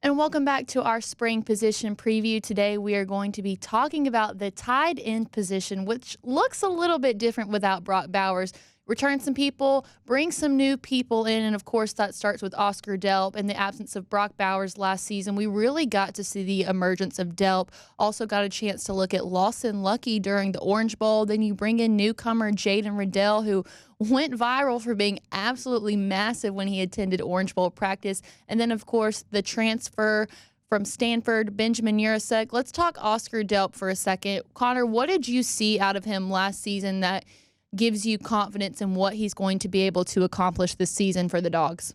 And welcome back to our spring position preview. Today, we are going to be talking about the tight end position, which looks a little bit different without Brock Bowers. Return some people, bring some new people in, and of course, that starts with Oscar Delp. In the absence of Brock Bowers last season, we really got to see the emergence of Delp. Also, got a chance to look at Lawson Luckie during the Orange Bowl. Then you bring in newcomer Jaden Riddell, who went viral for being absolutely massive when he attended Orange Bowl practice. And then, of course, the transfer from Stanford, Benjamin Yurosek. Let's talk Oscar Delp for a second. Connor, what did you see out of him last season that gives you confidence in what he's going to be able to accomplish this season for the Dogs?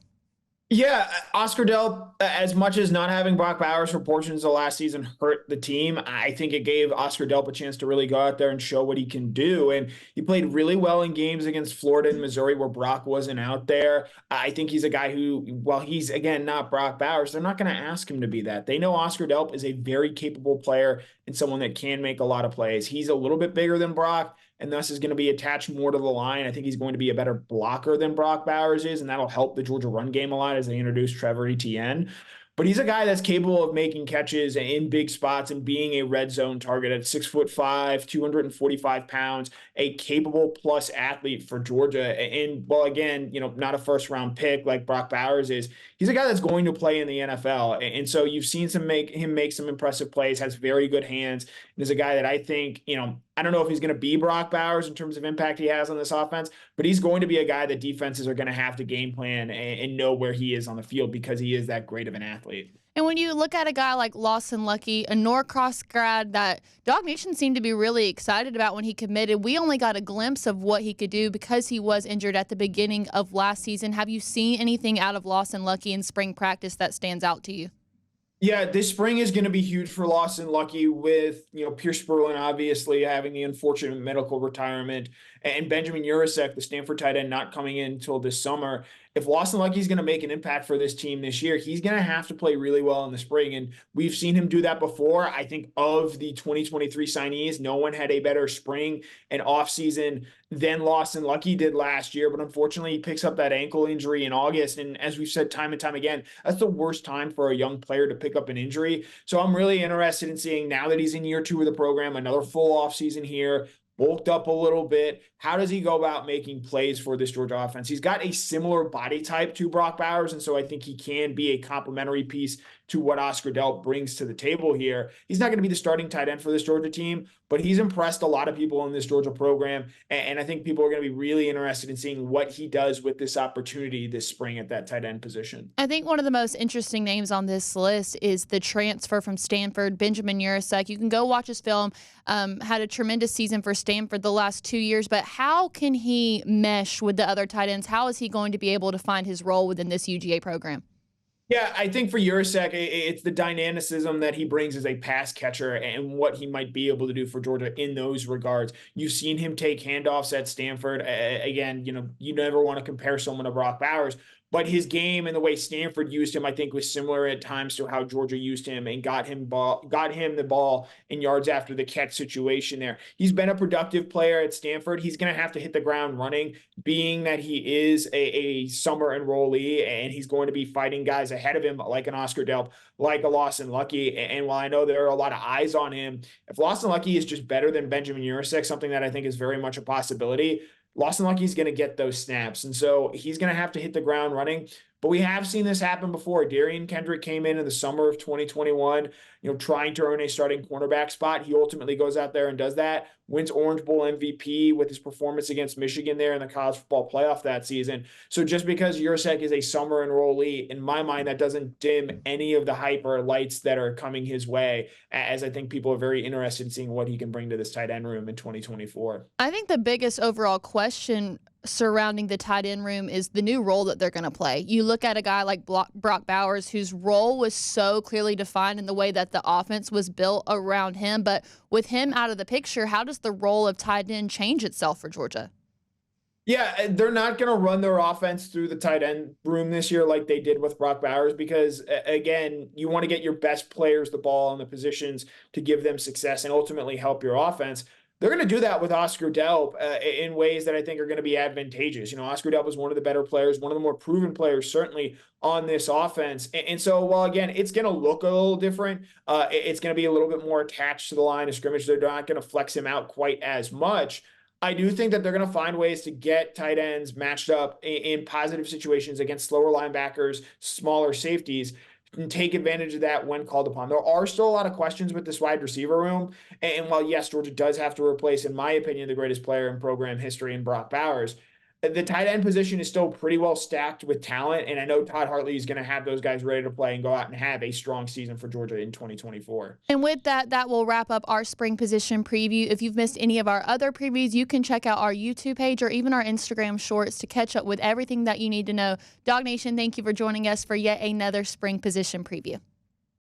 Yeah, Oscar Delp, as much as not having Brock Bowers for portions of last season hurt the team, I think it gave Oscar Delp a chance to really go out there and show what he can do. And he played really well in games against Florida and Missouri where Brock wasn't out there. I think he's a guy who, while he's, again, not Brock Bowers, they're not going to ask him to be that. They know Oscar Delp is a very capable player and someone that can make a lot of plays. He's a little bit bigger than Brock, and thus is going to be attached more to the line. I think he's going to be a better blocker than Brock Bowers is, and that'll help the Georgia run game a lot as they introduce Trevor Etienne. But he's a guy that's capable of making catches in big spots and being a red zone target at 6'5", 245 pounds, a capable plus athlete for Georgia. And well, again, not a first round pick like Brock Bowers is. He's a guy that's going to play in the NFL. And so you've seen him make some impressive plays, has very good hands, and is a guy that I think, I don't know if he's going to be Brock Bowers in terms of impact he has on this offense, but he's going to be a guy that defenses are going to have to game plan and know where he is on the field because he is that great of an athlete. And when you look at a guy like Lawson Luckie, a Norcross grad that DawgNation seemed to be really excited about when he committed, we only got a glimpse of what he could do because he was injured at the beginning of last season. Have you seen anything out of Lawson Luckie in spring practice that stands out to you? Yeah, this spring is going to be huge for Lawson Luckie with, Pierce Spurlin obviously having the unfortunate medical retirement and Benjamin Yurosek, the Stanford tight end, not coming in until this summer. If Lawson Luckie is going to make an impact for this team this year, he's going to have to play really well in the spring. And we've seen him do that before. I think of the 2023 signees, no one had a better spring and offseason than Lawson Luckie did last year. But unfortunately, he picks up that ankle injury in August. And as we've said time and time again, that's the worst time for a young player to pick up an injury. So I'm really interested in seeing, now that he's in year 2 of the program, another full offseason here, bulked up a little bit. How does he go about making plays for this Georgia offense? He's got a similar body type to Brock Bowers, and so I think he can be a complementary piece to what Oscar Delp brings to the table here. He's not going to be the starting tight end for this Georgia team, but he's impressed a lot of people in this Georgia program, and I think people are going to be really interested in seeing what he does with this opportunity this spring at that tight end position. I think one of the most interesting names on this list is the transfer from Stanford, Benjamin Yurosek. You can go watch his film. Had a tremendous season for Stanford the last 2 years, but how can he mesh with the other tight ends? How is he going to be able to find his role within this UGA program? Yeah, I think for Yurosek, it's the dynamicism that he brings as a pass catcher and what he might be able to do for Georgia in those regards. You've seen him take handoffs at Stanford. Again, you never want to compare someone to Brock Bowers, but his game and the way Stanford used him, I think, was similar at times to how Georgia used him and got him the ball in yards after the catch situation there. He's been a productive player at Stanford. He's going to have to hit the ground running, being that he is a summer enrollee, and he's going to be fighting guys ahead of him like an Oscar Delp, like a Lawson Luckie. And while I know there are a lot of eyes on him, if Lawson Luckie is just better than Benjamin Yurosek, something that I think is very much a possibility, Lawson Luckie is going to get those snaps. And so he's going to have to hit the ground running. But we have seen this happen before. Darian Kendrick came in the summer of 2021, trying to earn a starting cornerback spot. He ultimately goes out there and does that, wins Orange Bowl MVP with his performance against Michigan there in the college football playoff that season. So just because Yurosek is a summer enrollee, in my mind, that doesn't dim any of the hype or lights that are coming his way, as I think people are very interested in seeing what he can bring to this tight end room in 2024. I think the biggest overall question surrounding the tight end room is the new role that they're going to play. You look at a guy like Brock Bowers, whose role was so clearly defined in the way that the offense was built around him. But with him out of the picture, how does the role of tight end change itself for Georgia? Yeah, they're not going to run their offense through the tight end room this year like they did with Brock Bowers because, again, you want to get your best players the ball in the positions to give them success and ultimately help your offense. They're going to do that with Oscar Delp in ways that I think are going to be advantageous. Oscar Delp is one of the better players, one of the more proven players, certainly on this offense. And so, while again, it's going to look a little different, it's going to be a little bit more attached to the line of scrimmage. They're not going to flex him out quite as much. I do think that they're going to find ways to get tight ends matched up in positive situations against slower linebackers, smaller safeties, and take advantage of that when called upon. There are still a lot of questions with this wide receiver room. And while, yes, Georgia does have to replace, in my opinion, the greatest player in program history in Brock Bowers, the tight end position is still pretty well stacked with talent. And I know Todd Hartley is going to have those guys ready to play and go out and have a strong season for Georgia in 2024. And with that, that will wrap up our spring position preview. If you've missed any of our other previews, you can check out our YouTube page or even our Instagram shorts to catch up with everything that you need to know. DawgNation, thank you for joining us for yet another spring position preview.